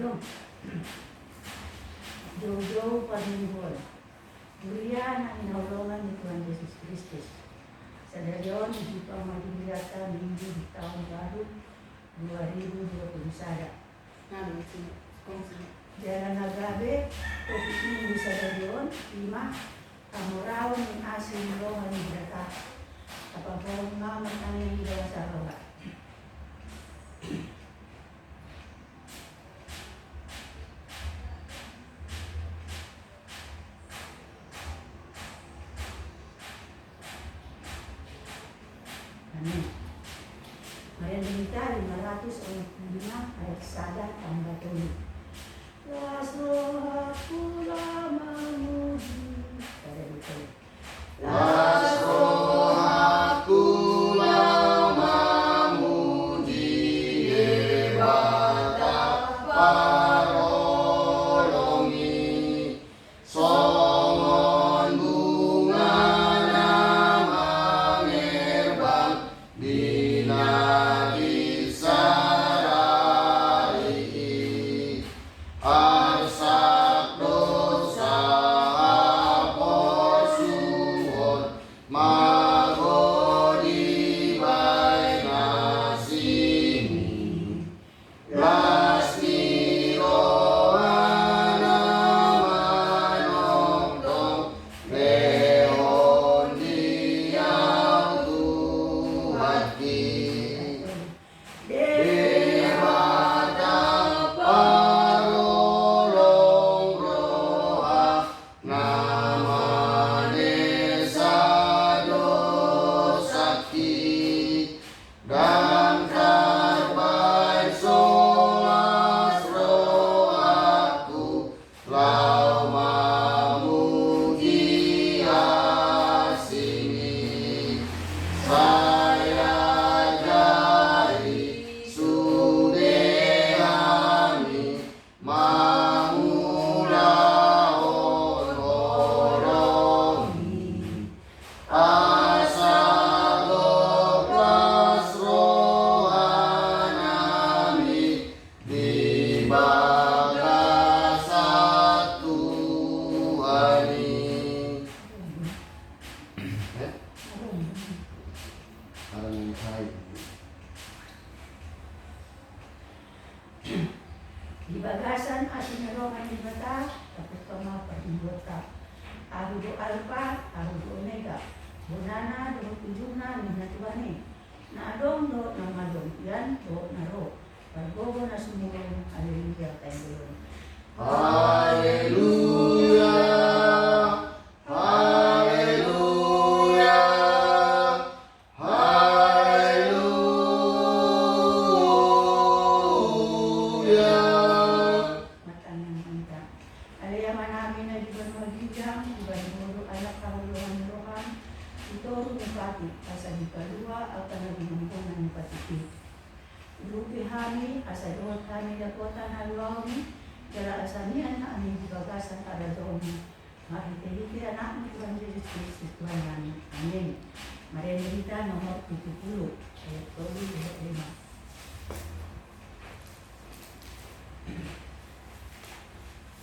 Jauh-jauh jauh-jauh paninggon. Mulia na inaulungan ni Tuhan Yesus Kristus. Sa dayon, hindi pa magigilata minggu di taong baru 2021. Diyan na nagabi, minggu sa dayon, 5, kamurawan ng asin rohan ni Grata. Kapag naman ang hilaw sa rawa. Amin. Mayan Dimita, 505 ayat 1 ang batuloy. Laso aku lamang muji. Pada dito. Laso aku lamang muji bata parolongi songon bunga namang erbang binagi sarai arsak dosa porsuon magodi bay nasini lasni rohana manongtong lehon diang Tuhanki Dewata parolong roha namane sadosaki dan karbai solas rohaku lau mamuji asini saya jari sudehani mamula orongi asa goplas rohanami di bagasa Tuhani. Parang yung kahit. Di bagasan asin rohan ni Bata, tapos kama pag-ibota. Arudo Alpha, Arudo Omega. Bunana, Duro Pujuna, Minatuani. Na adong do ng madong. Yan, do na ro. Pagbogo na sumulong. Hallelujah, tayo doon. Haleluya, haleluya, haleluya. Matang ng manta. Alayaman namin na di ba magiging, di ba nuro anak kahuluhan-luhan. Ito rupati, asa di kalua, at nabinungkunan ng patiti. Lupi kami, asa doon kami dakotan halawami, kaya asamihan na aming bagasan para doon. Mahiti-hiti anak ni Tuhan Yesus Kristus Tuhan namin. Amen. Maria Rita, nomor 70. Ayat 25.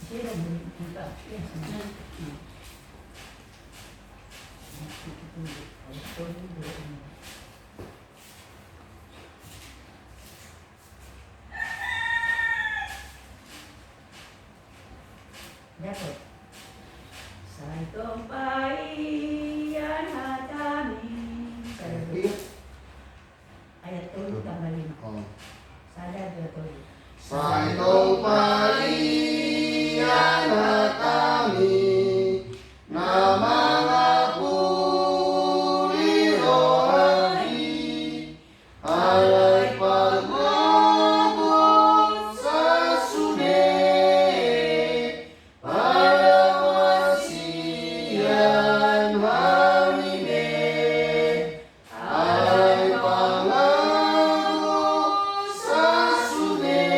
Sila mo kita. Yes. Ayat 25. Dapat. Sa itong paiyan at amin. Ayat 3 tambah 5. Oh. Sadar dia 3. Sa itong paiyan at amin na mga pulirohani alay pagbabot sa sude parawasiyan hamine alay pangako sa sude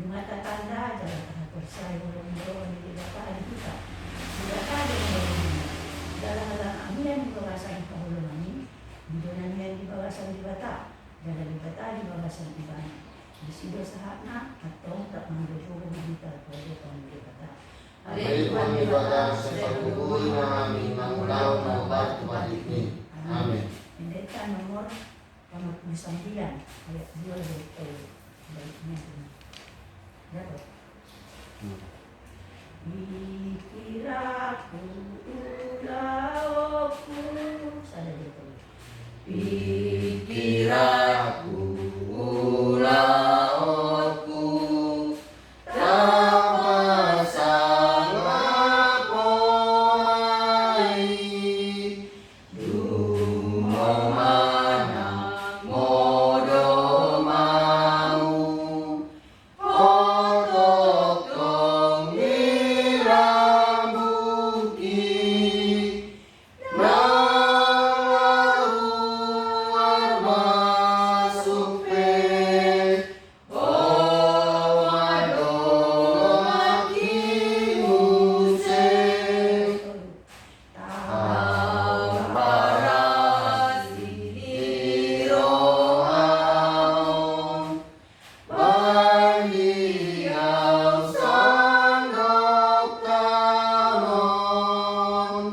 Bunga tatanda jalan teratur saya orang-orang di bapak kita. Tidak ada yang dalam amian di bawasan Kahulungan, di donanian di bawasan di Batak, dalam di Batak di bawasan di Bani. Di sido sahakna atau tak mendukung kita pada di Batak. Hari Tuhan di Batak saya kubui memahami mengulau membuat tempat ini. Amin. Pendeta nomor 49 ayat 2 dari baiknya ini. Dapat. Dikiraku ulauku sada itu. Pikiranku ulauku tanpa sangat pomai dumo mana modo mau otok tong mirambuki naluar masuk pe omado maki muse tamparas di roham baliau sanggup tanon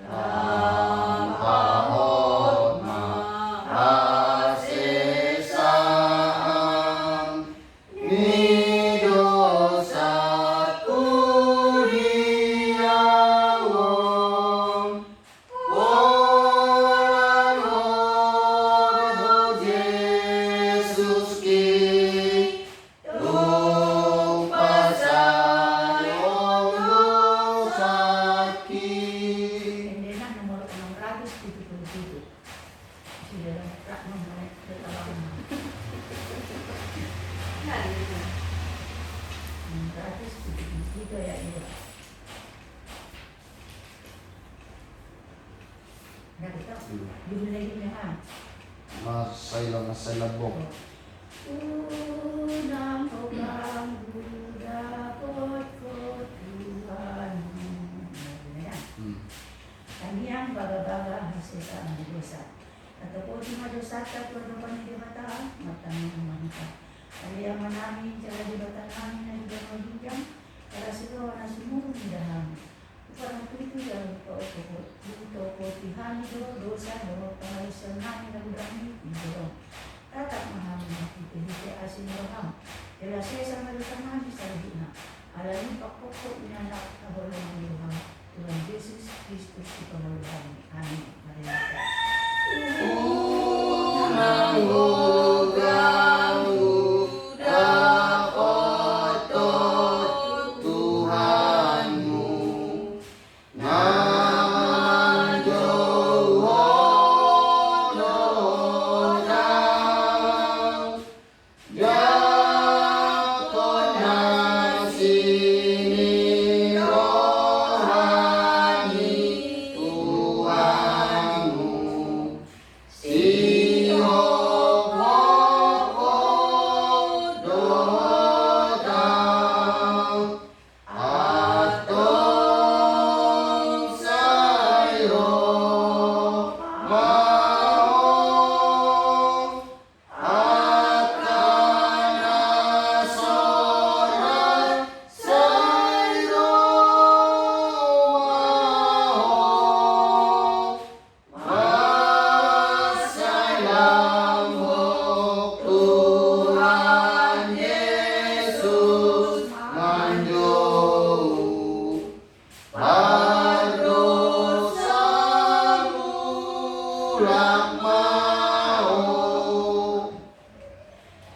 lampahot mahasisaan midosat kuriawon Lord Jesus ki tupasayong dosaki. Pendeta nomor 677. Sudah lengkap nomor terlalu. 677 ya ini. Nah, kita jumlah lagi kan. Masay labok. Unang pagkagu dapat ko Tuhanmu. Kami ang baga-baga hasil sa aming dosa. At ako di madosa at pagkapan di mata, matanong manita. Kaliyaman namin, tsaka di bata namin na hindi magiging, para sila na sumurong daham. Parang ito yung paupo dito ko tihan ito, dosa, pangalusan namin na udami, ito. Tatak mahamin natin, hindi asin roham. Kaya siya sa malusan namin sa na. Alamin pakpoko, inanak na hulong ang luham. Tuhan Yesus Kristus ipamuluhan. Amin. Maria. Unang hugammu dapat Tuhanmu naman jauh dodang jakon nasini rohani Tuhanmu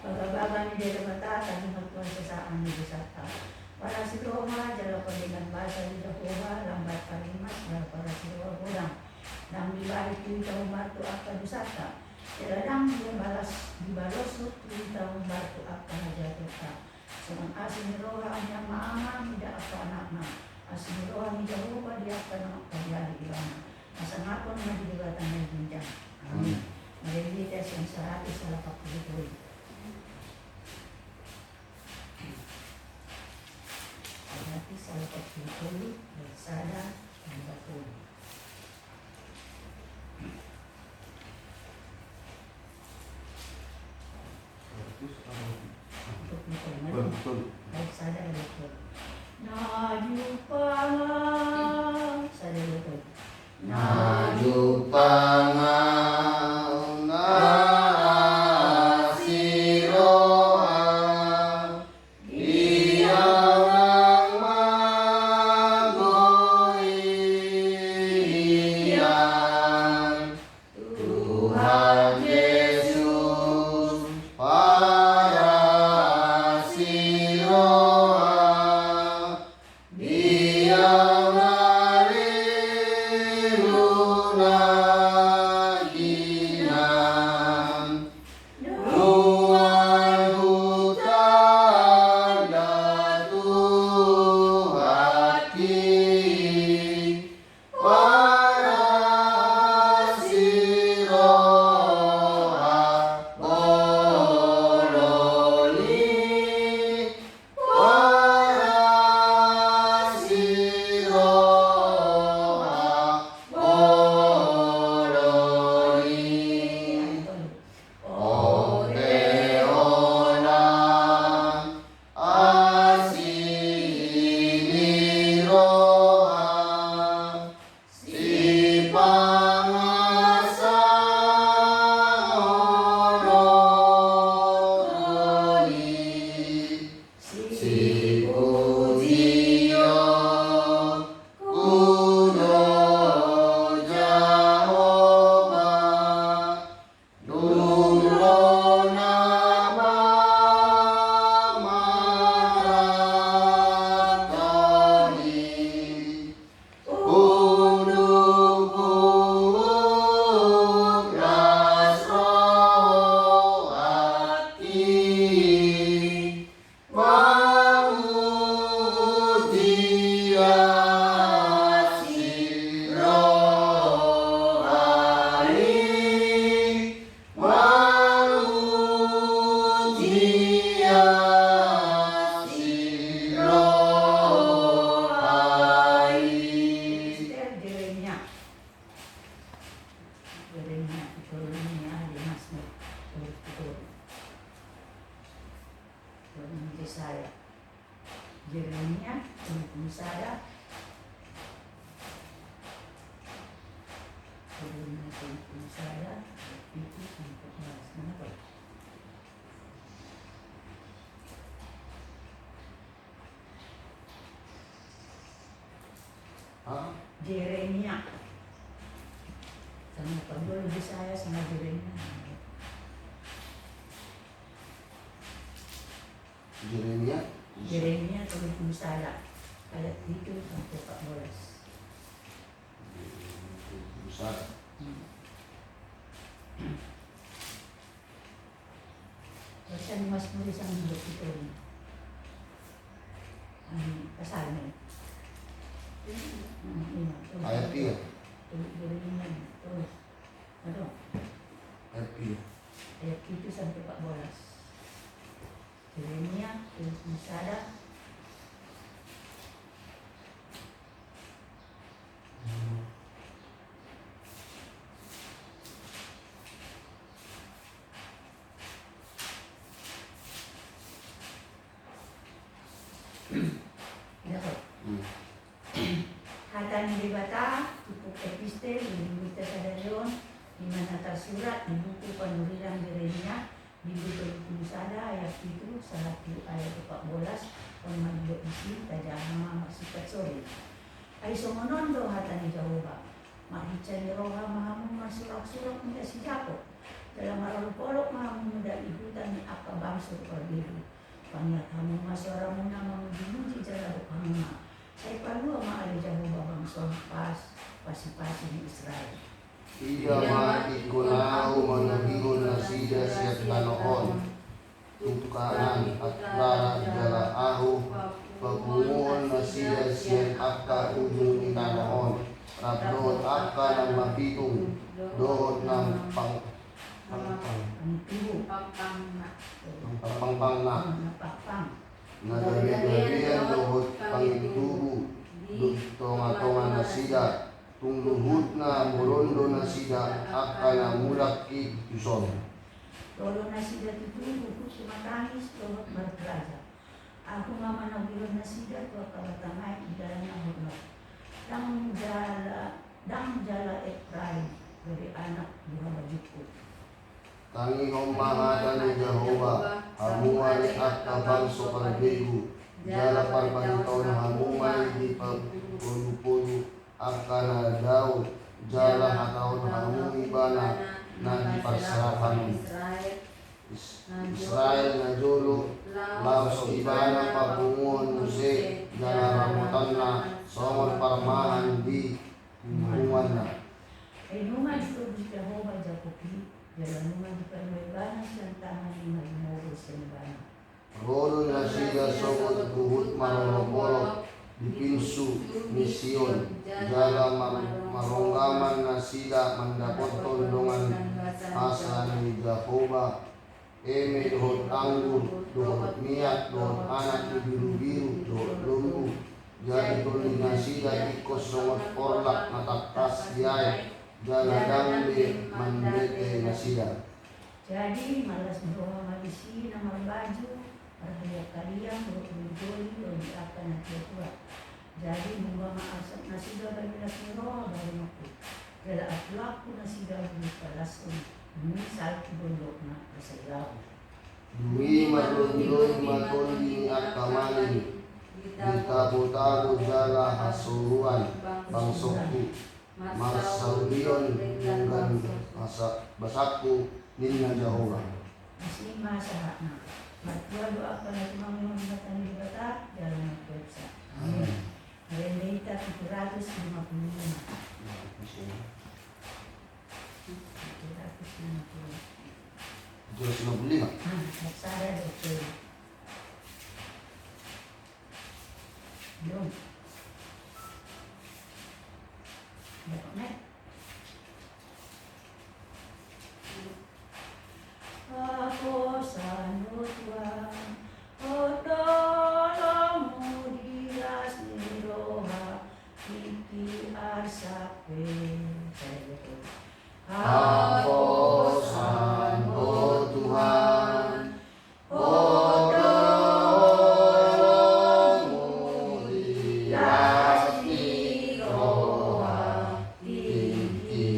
Pagkababan ni Dela Mata, kami magpunsasaan ni Bisata. Para si Roma, jala paglingan basa ni Jehovah, lambat palimas, jala para si Roma pulang. Nang dibalik yung taong batu akka Bisata. Tiradang dia dibalosot yung taong batu akka Hajatota. Semang asin ni Roha ang maama, tidak akka anak-na. Asin ni Roha ni Jehovah, dia akka namak kabyali ilana. Masa ngapon na dibatan ng bincang. Amin. Malilites yang sa atis sa lapak betul. Baik, sadar betul. Naju pangang, sadar betul. Naju pangang nasiroa diang magoian Tuhan Yesus para siroa diang nalilunaginan Nuan hutan datu hati para siroa bololi para siroa bololi Oteona asiniroa si pangasaroni si pujiyo kuno Jehovah Nurona maratoni Unduk rasroati Mamudiasi rohani Mamudiasi rohani Jeremia turunnya di Mazmur turun Yesaya Jeremia turun Yesaya turun Yesaya itu sampai mana Pak? Jeremia sama Pablo Yesaya sama Jeremia Jeremia turun Yesaya ayat 7 sampai 14. Bacaan Mazmur isang hidup itu pasalnya Ayat 3. Jeremia terus ano Ayat 3. ayat 7 sampai 14. Jeremia turun Yesaya Hatan dibata, buku epistel, dibuka sadarion, di mana tersurat di buku penuriran Yeremia, di buku Yesaya ayat 7, 1 ayat 14, pemandok isi, tajama maksikat sore. Ay sumonondo hatan ni Jehovah, mahican ni roha mahamu masurak-surak muda si Jakob, dalam maralupolok mahamu muda ihutan ni apa bangsur perbiru. Pangat kamu masora muna memuji-muji jalan kamu saya palu ama Jehovah bangsa pasi-pasi di Israel. Iya ma ikunau manabigon na sida siya tanoon tutukaan at lara dala ahu pagmungon na sida siya akka ujung itanoon rabdoon akka ng mapitong doon ng pangpang na gabi-gabian doon pangitubo tonga-tonga na sida tungluhut na murondo na sida akka na mulak ituson Lolo na sida tutubo kung sumatangis lolo bergeraja Aku mama nagulong na sida ko kawatamay idala na hurma. Dang jala etray dari anak buah bajuku. Tangi humahatan ni Jehovah, hamungan at nabangso pagbigo. Jala parbantaw na hamungan di pagpulu-pulu akana daw. Jala hataw na hamungi bana na di pagsarakan. Israel na julo, laos ibana pabungon musik, jala ramutan na, songon parmahan di hubungan na. Nungan ito di Jehovah Jacobi, jala nungan di permaibana siyang tangan ni Marimoro sa ibana. Rolo na siya sokot buhut marorokolo, dipinsu misyon, jala maronggaman na sila mandapot tondongan asa ni Jehovah. Eme dohot anggur, dohot miat, dohot anak ni biru-biru, dohot lumbu. Jadi tuli na sila ikos songot porlak nataktas yay, jala damli mandete na sila. Jadi malas doa magisi na magbaju, parahaya kaliang, berkuli-guli, di akan na tua. Jadi mungga maasap na sila bagi na kiro, bagi maku. Jala atlaku na sila bagi palasun. Misal bundok na kasaylaw. Dumi matulog matundi at kamalin, ditabo-tabo jala hasuruan, bangsokku, marsaulion, hinggan basakku, nina Jehovah. Masih masa na. Matua doa ka na tumangin ng bata ni bata, jalan ng pwesa. Amen. Rendita 755. 255. Nagsara doktor. Yun. Dapat na. Ako sa nutwan, o tolong mo diras ni roha, ikiasape. Ako Santo Tuhan, o tolong mo diras ni roha, ikiasape.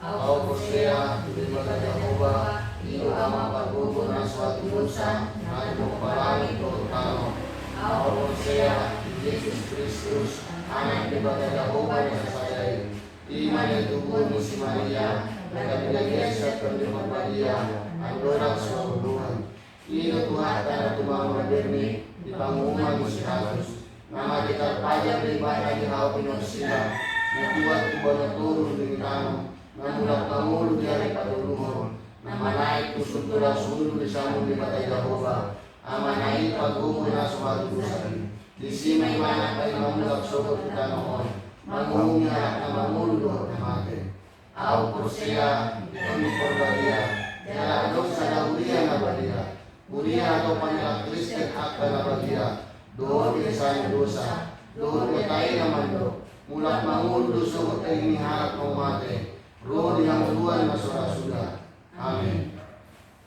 au kosea tulimbaga Yehova ilo ama pagugo na suatu dosa na kepalani totano au kosea Yesus Kristus anak daripada Yehova yang saya iman yang tubuh Musi Maria dan biasa terlima Maria andorak suatu Tuhan ilo Tuhan karena Tuhan moderni di pangumuman Musi Halus nama kita pajak daripada di hal penyosial Natuat kubana turun di tanah Namulak namulu di hari paduluhon Nama naik kusut sulu di sambung di batai Yehova Ama naik pagumu na suatu dusari di sini mana kay mamulak sobat di tanahon Mangumumnya na mamuludo na mate Au kursia Kami korbadia Jala adok sa daulia na badia Buria atau panilak Kristek akta na badia Doon biasanya dosa Doon katay na mando Mulak manguludo sobat ay iniharap ng mate Roh yang kedua yang sudah. Amin.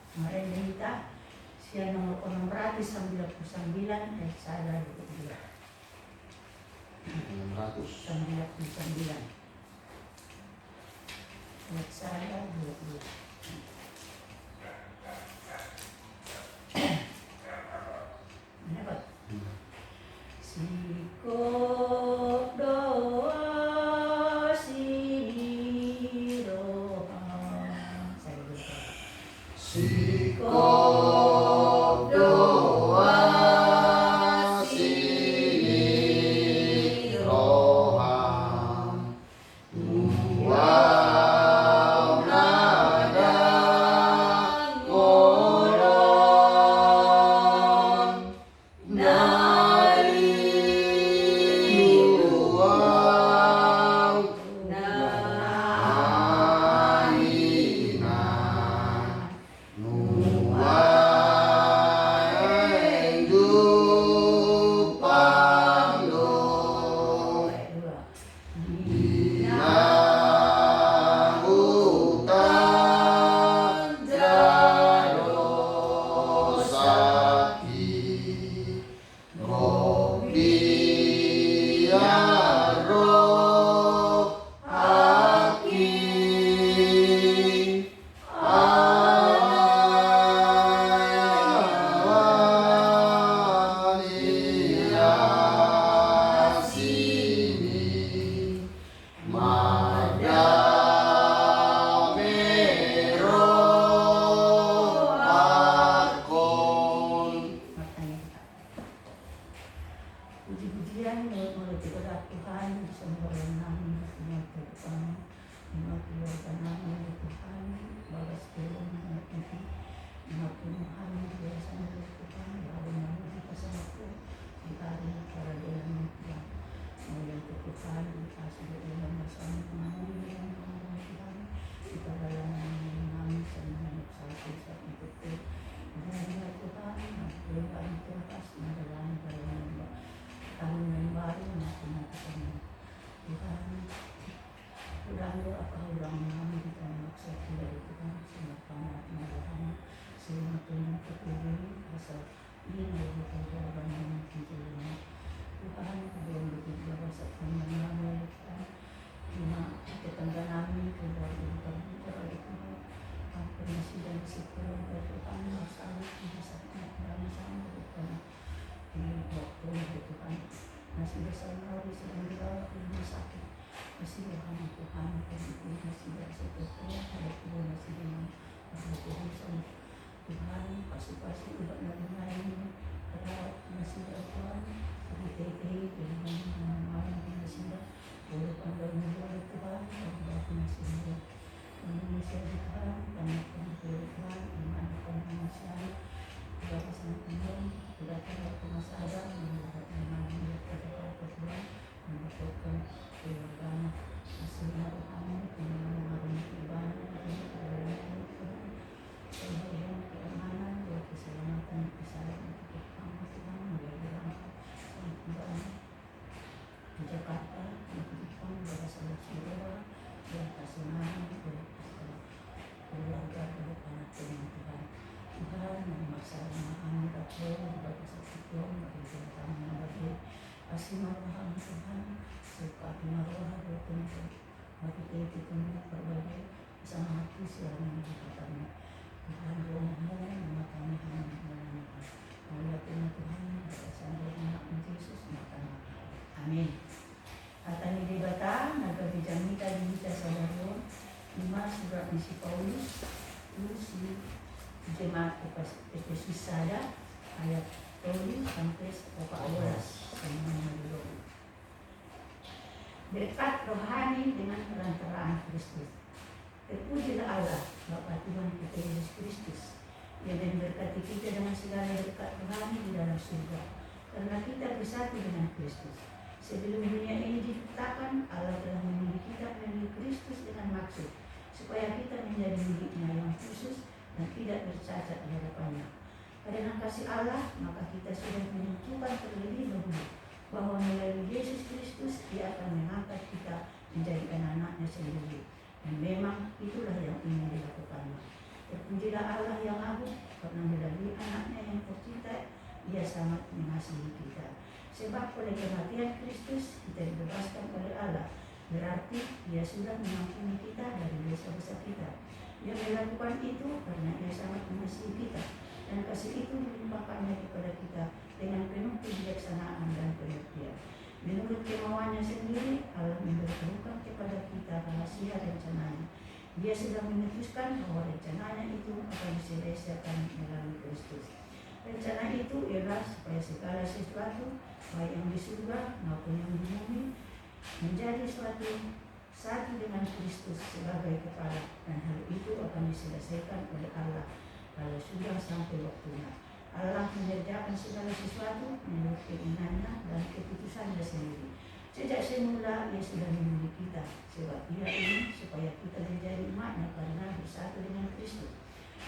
Kemarin kita siya nomor 699 ayat 1 22. 699 ayat 1 22. Ini apa? Sikop doa Sikop doa sini roham Wow nada ngolon Dari luang Puji-pujian mulai kepada Tuhan sembahyang namun semua Tuhan semua keluarga namun Tuhan bagas kelon nanti maupun Tuhan biasa Tuhan baru namun kita satu di hari para dalam Tuhan mulai Tuhan dikasih dalam bersama namun yang Tuhan kita dalam namun semua satu satu itu dan Tuhan berikan terkas dalam tahun yang baru masih kita Tuhan ulang apa ulang kami kita maksa dari Tuhan semua panah malahan semua Tuhan keturunan asal ini dari jawaban yang kita Tuhan belum begitu rasa pengalaman Tuhan cuma tetangga kami keluarga kita itu apa masih dan sekolah Tuhan masalah bisa sama Tuhan di waktu Tuhan masih bersama sedang di sakit masih bersama Tuhan dan masih bersama ada Tuhan masih dengan Tuhan Tuhan pasti udah lain kalau masih Tuhan seperti dengan malam masih boleh pandang oleh Tuhan dan masih Indonesia Tuhan dan Tuhan iman manusia Bapak Tuhan sudah terlalu masalah melakukan keluarga hasilnya utama dengan mengalami ibadah dan keamanan buat keselamatan kesehatan utama Tuhan menjadi di Jakarta di Jepang berasal saudara dan kasihan keluarga anak Tuhan Tuhan memaksa maafkan Tuhan bagi satu Tuhan bagi tentang bagi kasih marah Tuhan suka marah Tuhan bagi kita penuh berbagai sama hati siaran yang dikatakan Tuhan doamu nama kami hanya mengalami Allah Tuhan berasal dari nama Yesus maka amin. Atani debata naga bijamita dimita saudara 5 surat misi Paulus si jemaat Efesus saya ayat 10 sampai 14 sama dulu. Berkat rohani dengan perantaraan Kristus. Terpujilah Allah Bapa Tuhan kita Yesus Kristus yang memberkati kita dengan segala berkat rohani di dalam surga karena kita bersatu dengan Kristus. Sebelum dunia ini diciptakan, Allah telah memilih kita melalui Kristus dengan maksud supaya kita menjadi miliknya yang khusus dan tidak bercacat di hadapannya. Karena kasih Allah, maka kita sudah menentukan terlebih dahulu bahwa melalui Yesus Kristus Dia akan mengangkat kita menjadi anak-anaknya sendiri. Dan memang itulah yang ingin dilakukannya. Terpujilah Allah yang agung karena melalui anaknya yang tercinta Dia sangat mengasihi kita. Sebab oleh kematian Kristus kita dibebaskan oleh Allah. Berarti Dia sudah mengampuni kita dari dosa-dosa kita. Dia melakukan itu karena Dia sangat mengasihi kita. Dan kasih itu dilimpahkannya kepada kita dengan penuh kebijaksanaan dan pengertian. Menurut kemauannya sendiri, Allah memberitahukan kepada kita rahasia rencananya. Dia sudah memutuskan bahwa rencananya itu akan diselesaikan melalui Kristus. Rencana itu ialah supaya segala sesuatu, baik yang di surga maupun yang di bumi, menjadi satu dengan Kristus sebagai kepala, dan hal itu akan diselesaikan oleh Allah kalau sudah sampai waktunya. Allah mengerjakan segala sesuatu menurut keinginannya dan keputusannya sendiri. Sejak semula Ia sudah memilih kita, sebab Dia ingin supaya kita menjadi umat-Nya karena bersatu dengan Kristus.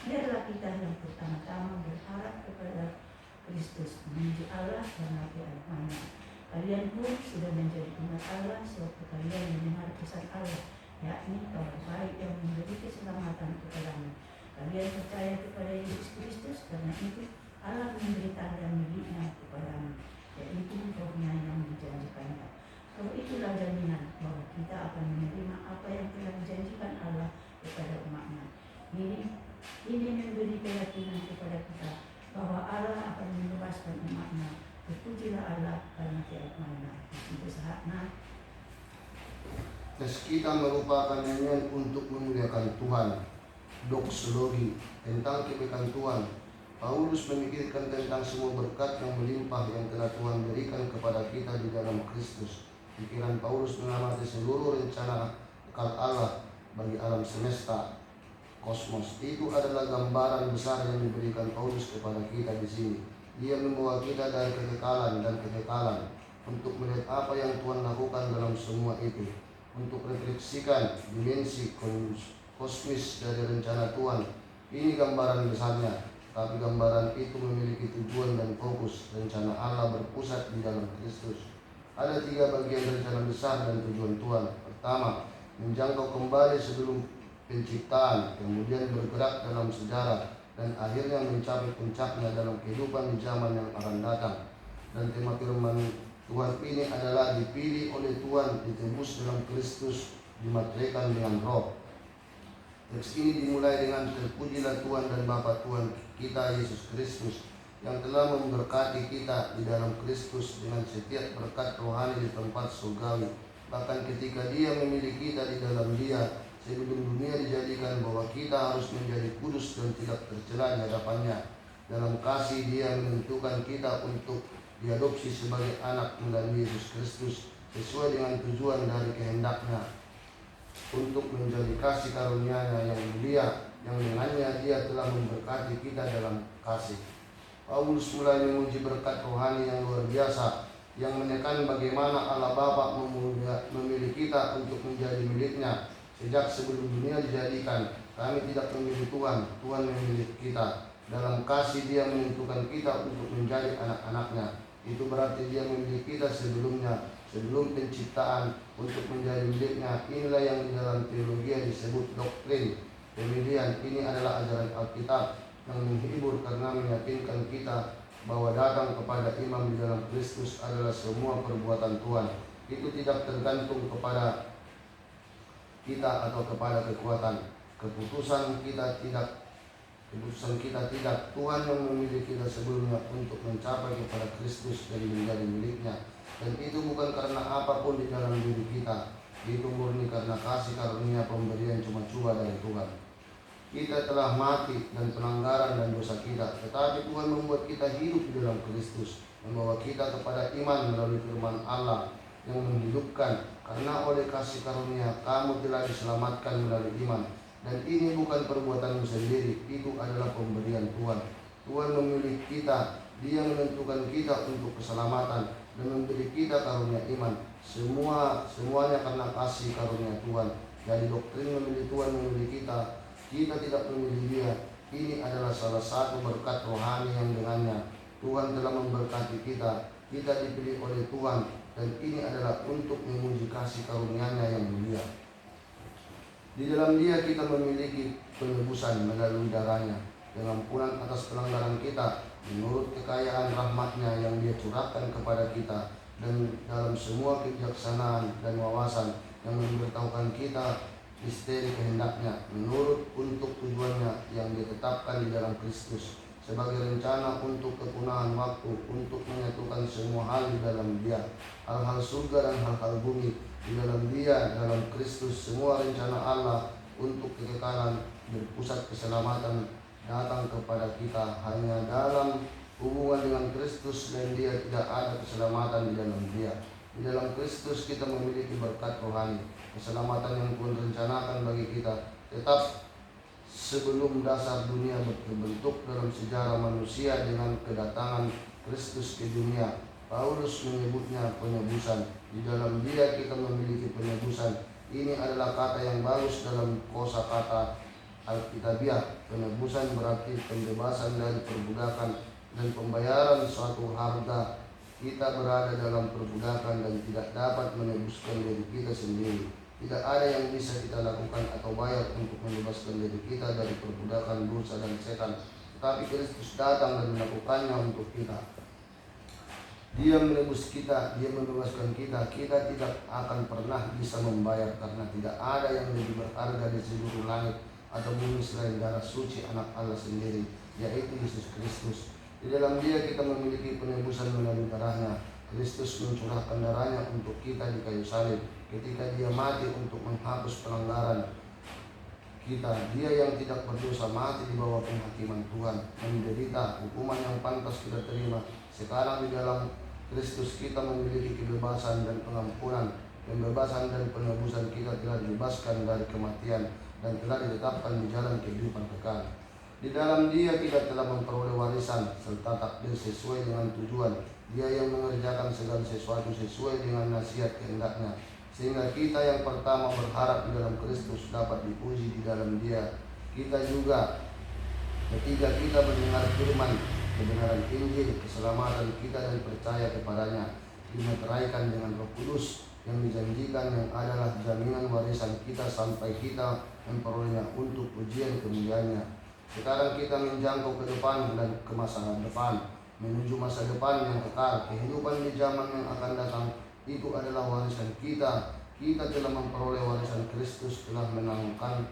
Biarlah kita yang pertama-tama berharap kepada Kristus, memuji Allah karena keagungannya. Kalian pun sudah menjadi umat Allah sewaktu kalian mendengar pesan Allah, yakni kabar baik yang memberi keselamatan kepadamu. Kalian percaya kepada Yesus Kristus, karena itu Allah memberi tanda miliknya kepadamu, yaitu Roh-Nya yang dijanjikannya. Kalau itulah jaminan bahwa kita akan menerima apa yang telah dijanjikan Allah kepada umat-Nya. Ini memberi keyakinan kepada kita bahwa Allah akan membebaskan umat-Nya. Terpujilah Allah karena keagungan-Nya. Itu saatnya. Tes kita merupakan nyanyian untuk memuliakan Tuhan. Doksologi tentang kebaikan Tuhan. Paulus memikirkan tentang semua berkat yang melimpah yang telah Tuhan berikan kepada kita di dalam Kristus. Pikiran Paulus mengamati seluruh rencana akal Allah bagi alam semesta, kosmos. Itu adalah gambaran besar yang diberikan Paulus kepada kita di sini. Dia membawa kita dari kekekalan dan kekekalan untuk melihat apa yang Tuhan lakukan dalam semua itu, untuk refleksikan dimensi kosmis dari rencana Tuhan. Ini gambaran besarnya. Tapi gambaran itu memiliki tujuan dan fokus. Rencana Allah berpusat di dalam Kristus. Ada 3 bagian rencana besar dan tujuan Tuhan. Pertama, menjangkau kembali sebelum penciptaan, kemudian bergerak dalam sejarah, dan akhirnya mencapai puncaknya dalam kehidupan di zaman yang akan datang. Dan tema firman Tuhan ini adalah dipilih oleh Tuhan, ditebus dalam Kristus, dimateraikan dengan Roh. Teks ini dimulai dengan terpujilah Tuhan dan Bapa Tuhan kita Yesus Kristus yang telah memberkati kita di dalam Kristus dengan setiap berkat rohani di tempat surgawi. Bahkan ketika Dia memilih kita di dalam Dia sebelum dunia dijadikan, bahwa kita harus menjadi kudus dan tidak tercela di hadapannya. Dalam kasih Dia menentukan kita untuk diadopsi sebagai anak melalui Yesus Kristus sesuai dengan tujuan dari kehendak-Nya, untuk menjadi kasih karunia-Nya yang mulia, yang dengannya Dia telah memberkati kita dalam kasih. Paulus mulai memuji berkat rohani yang luar biasa, yang menekan bagaimana Allah Bapa memilih kita untuk menjadi milik-Nya. Sejak sebelum dunia dijadikan, kami tidak memilih Tuhan, Tuhan memilih kita. Dalam kasih Dia menentukan kita untuk menjadi anak-anak-Nya. Itu berarti Dia memilih kita sebelumnya, sebelum penciptaan, untuk menjadi milik-Nya. Inilah yang di dalam teologi disebut doktrin. Pemilihan ini adalah ajaran Alkitab yang menghibur karena meyakinkan kita bahwa datang kepada imam di dalam Kristus adalah semua perbuatan Tuhan. Itu tidak tergantung kepada kita atau kepada kekuatan. Keputusan kita tidak. Tuhan yang memilih kita sebelumnya untuk mencapai kepada Kristus dan menjadi miliknya. Dan itu bukan karena apapun di dalam diri kita. Itu murni karena kasih karunia pemberian cuma-cuma dari Tuhan. Kita telah mati dan pelanggaran dan dosa kita, tetapi Tuhan membuat kita hidup di dalam Kristus, membawa kita kepada iman melalui firman Allah yang menghidupkan. Karena oleh kasih karunia kamu telah diselamatkan melalui iman. Dan ini bukan perbuatanmu sendiri, itu adalah pemberian Tuhan. Tuhan memilih kita, Dia menentukan kita untuk keselamatan dan memberi kita karunia iman. Semuanya karena kasih karunia Tuhan. Jadi doktrin memilih Tuhan memilih kita tidak memilih Dia. Ini adalah salah satu berkat rohani yang dengannya Tuhan telah memberkati kita. Kita dipilih oleh Tuhan, dan ini adalah untuk memuji kasih karunia-Nya yang mulia. Di dalam Dia kita memiliki penebusan melalui darahnya, pengampunan atas pelanggaran kita menurut kekayaan rahmat-Nya yang Dia curahkan kepada kita, dan dalam semua kebijaksanaan dan wawasan yang memberitahukan kita misteri kehendak-Nya menurut untuk tujuannya yang ditetapkan di dalam Kristus sebagai rencana untuk kepunahan waktu, untuk menyatukan semua hal di dalam Dia, hal-hal surga dan hal-hal bumi di dalam Dia. Dalam Kristus semua rencana Allah untuk kekekalan berpusat keselamatan datang kepada kita. Hanya dalam hubungan dengan Kristus dan Dia tidak ada keselamatan di dalam Dia. Di dalam Kristus kita memiliki berkat rohani, keselamatan yang Tuhan rencanakan bagi kita tetap sebelum dasar dunia terbentuk dalam sejarah manusia dengan kedatangan Kristus ke dunia. Paulus menyebutnya penebusan. Di dalam Dia kita memiliki penebusan. Ini adalah kata yang bagus dalam kosakata Alkitabiah. Penebusan berarti pembebasan dari perbudakan dan pembayaran suatu harga. Kita berada dalam perbudakan dan tidak dapat menebuskan diri kita sendiri. Tidak ada yang bisa kita lakukan atau bayar untuk membebaskan diri kita dari perbudakan dosa dan setan. Tetapi Kristus datang dan melakukannya untuk kita. Dia menebus kita, Dia membebaskan kita. Kita tidak akan pernah bisa membayar, karena tidak ada yang lebih berharga di seluruh langit atau bumi selain darah suci Anak Allah sendiri, yaitu Yesus Kristus. Di dalam Dia kita memiliki penebusan melalui darahnya. Kristus mencurahkan darahnya untuk kita di kayu salib ketika Dia mati untuk menghapus pelanggaran kita. Dia yang tidak berdosa mati di bawah penghakiman Tuhan, menderita hukuman yang pantas kita terima. Sekarang di dalam Kristus kita memiliki kebebasan dan pengampunan. Pembebasan dan penebusan kita telah dibebaskan dari kematian dan telah ditetapkan di jalan kehidupan kekal. Di dalam Dia kita telah memperoleh warisan serta takdir sesuai dengan tujuan. Dia yang mengerjakan segala sesuatu sesuai dengan nasihat kehendak-Nya, sehingga kita yang pertama berharap di dalam Kristus dapat dipuji di dalam Dia. Kita juga ketika kita mendengar firman kebenaran Injil, keselamatan kita dan percaya kepadanya, dimeteraikan dengan Roh Kudus yang dijanjikan, yang adalah jaminan warisan kita sampai kita memperolehnya untuk pujian kemuliaan-Nya. Sekarang kita menjangkau ke depan dan ke masa depan, menuju masa depan yang kekal. Kehidupan di zaman yang akan datang itu adalah warisan kita. Kita telah memperoleh warisan. Kristus telah menangkan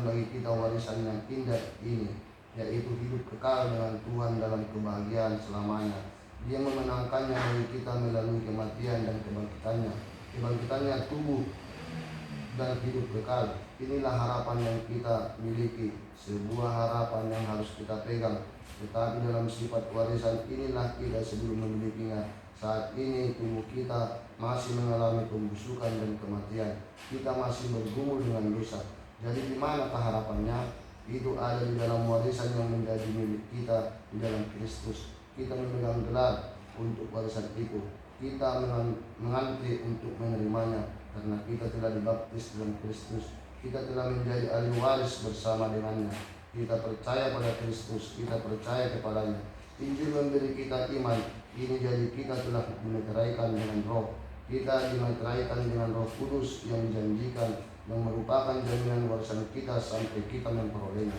bagi kita warisan yang indah ini, yaitu hidup kekal dengan Tuhan dalam kebahagiaan selamanya. Dia memenangkannya bagi kita melalui kematian dan kebangkitannya tubuh dan hidup kekal. Inilah harapan yang kita miliki, sebuah harapan yang harus kita pegang. Tetapi dalam sifat warisan inilah kita sebelum memilikinya. Saat ini tubuh kita masih mengalami pembusukan dan kematian. Kita masih bergumul dengan dosa. Jadi di manakah harapannya? Itu ada di dalam warisan yang menjadi milik kita di dalam Kristus. Kita memegang gelar untuk warisan itu. Kita mengantri untuk menerimanya karena kita telah dibaptis dalam Kristus. Kita telah menjadi ahli waris bersama dengannya. Kita percaya pada Kristus, kita percaya kepadanya. Injil memberi kita iman. Ini jadi kita telah dimeteraikan dengan Roh. Kita dimeteraikan dengan Roh Kudus yang dijanjikan, yang merupakan jaminan warisan kita sampai kita memperolehnya.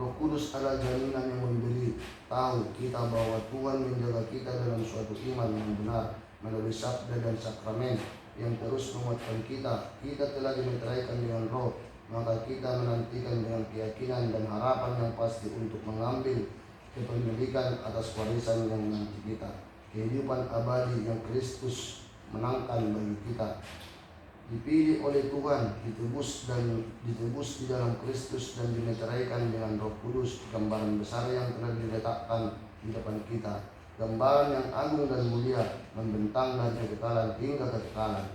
Roh Kudus adalah jaminan yang memberi tahu kita bahwa Tuhan menjaga kita dalam suatu iman yang benar melalui sabda dan sakramen. yang terus menguatkan kita. Kita telah dimeteraikan dengan Roh, maka kita menantikan dengan keyakinan dan harapan yang pasti untuk mengambil kepemilikan atas warisan yang nanti kita, kehidupan abadi yang Kristus menangkan bagi kita. Dipilih oleh Tuhan, ditebus di dalam Kristus dan dimeteraikan dengan Roh Kudus, gambaran besar yang telah diletakkan di depan kita, gambaran yang agung dan mulia, membentang dari kekekalan hingga kekekalan.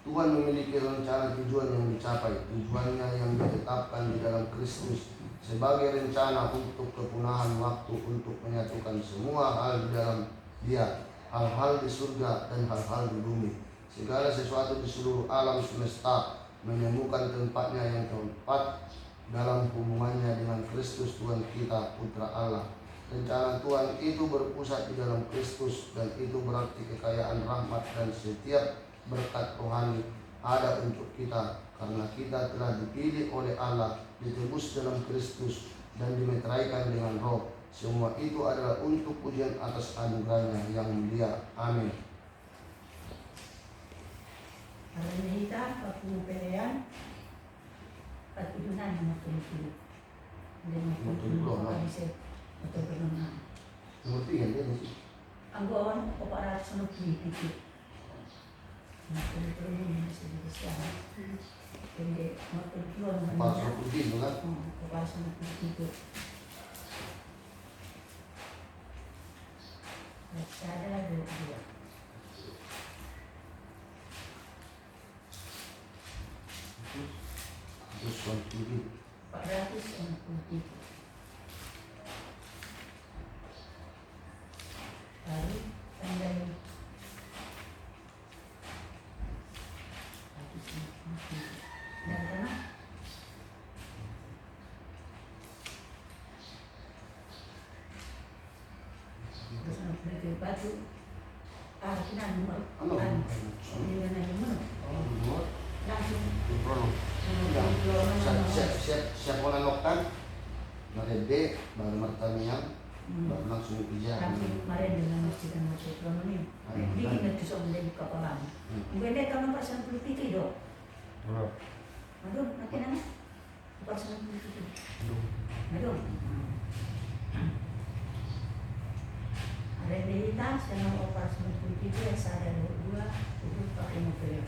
Tuhan memiliki rencana tujuan yang dicapai, tujuannya yang ditetapkan di dalam Kristus sebagai rencana untuk kepunahan waktu, untuk menyatukan semua hal di dalam Dia, hal-hal di surga dan hal-hal di bumi. Segala sesuatu di seluruh alam semesta menemukan tempatnya yang tepat dalam hubungannya dengan Kristus Tuhan kita, Putra Allah. Rencana Tuhan itu berpusat di dalam Kristus, dan itu berarti kekayaan rahmat dan setiap berkat rohani ada untuk kita, karena kita telah dipilih oleh Allah, ditebus dalam Kristus, dan dimeteraikan dengan Roh. Semua itu adalah untuk pujian atas anugerahnya yang mulia. Amin. Aranita, pagpupelean, pag-ilunan ng matulog. Hindi matulog ka kasi matulog na. Mungkin dia mesti. Ang gawin ko para sa nagpipiti. Matulog na sa siya. Hindi matulog na. Pasok din, kan? Para sa nagpipiti. Nagsada dua. Terus kontribusi 460. Lalu tandai 460. Dan mana? Terus nak beli baju. Kita nomor. Ini mana nomor? Langsung. Siap menanokkan Marede baru martanian baru langsung kerja. Langsung kemarin dengan masjid dan masjid ini. Ini ingat kisah menjadi kapalan. Mungkin kamu pasang putih dok. Aduh, nanti nana pasang putih. Aduh. Ada hitam, saya mau pasang putih dia saya dua pakai mobil.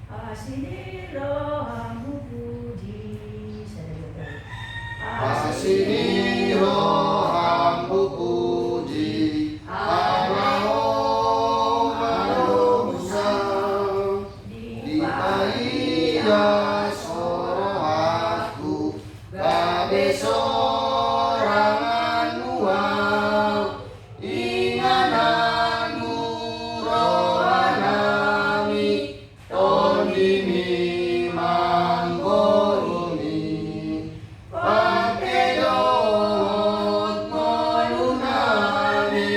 Asini rohamu puji, saya juga. Asini rohamu puji, Abraham manusia, di paia sorohaku, babe sorangan nuang, ingananmu rohanami, Tondimi manggorumi, pakedot molunami,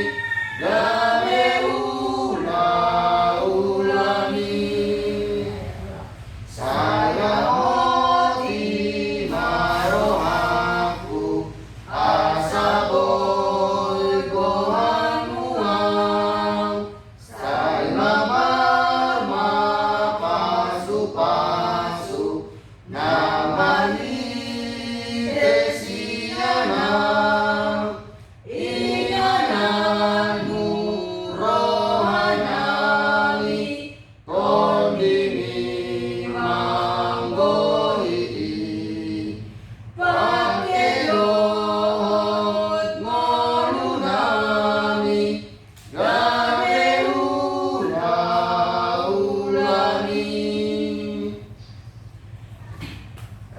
gawe ula-ulami. Saya hoti marohaku, asabol gohanuang, saya pasu-pasu namani desiana, ingananmu rohanami, kondimi manggoi, pakedot molunami, gawe ula-ulami.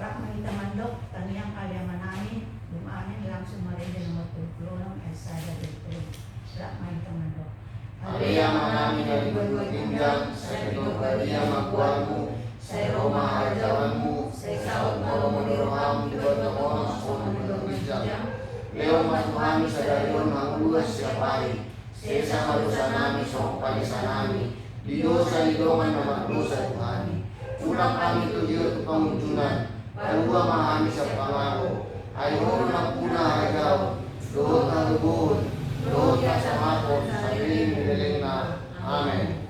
Rahmat kita mandok, taniyang kaliaman namin, lumanin langsung marinda ng matulog ay sada dito. Rahmat kita mandok. Aliyaman namin dari berdua tinggal, sa pinagbalia magkuhanmu, sa Roma harajawanmu, sa isaot na lumuni roham, ibad na oras o manilagbidyang. Leo matuhami sa dayon hangluas siya pari, sa isang halusan namin sa palisan namin, dido sa lidongan na maglusa Tuhani. Ulang kami tuyo ito pamunjunan, kalua mahami sa pangako, ayaw na puna hagaw, doon ang lubuhon, doon ka sa mako, sa piling nilaling na. Amen.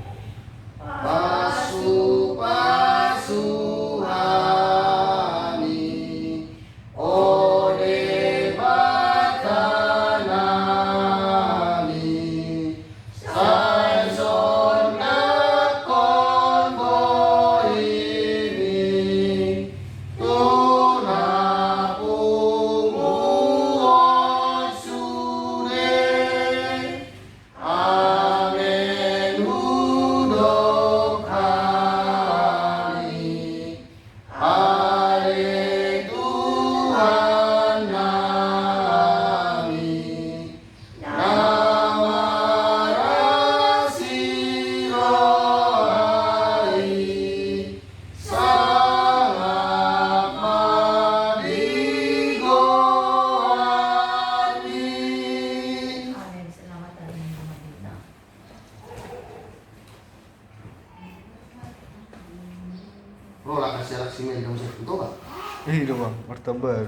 si anak si Mel kamu sa ito ba? Eh, lumang, martabar.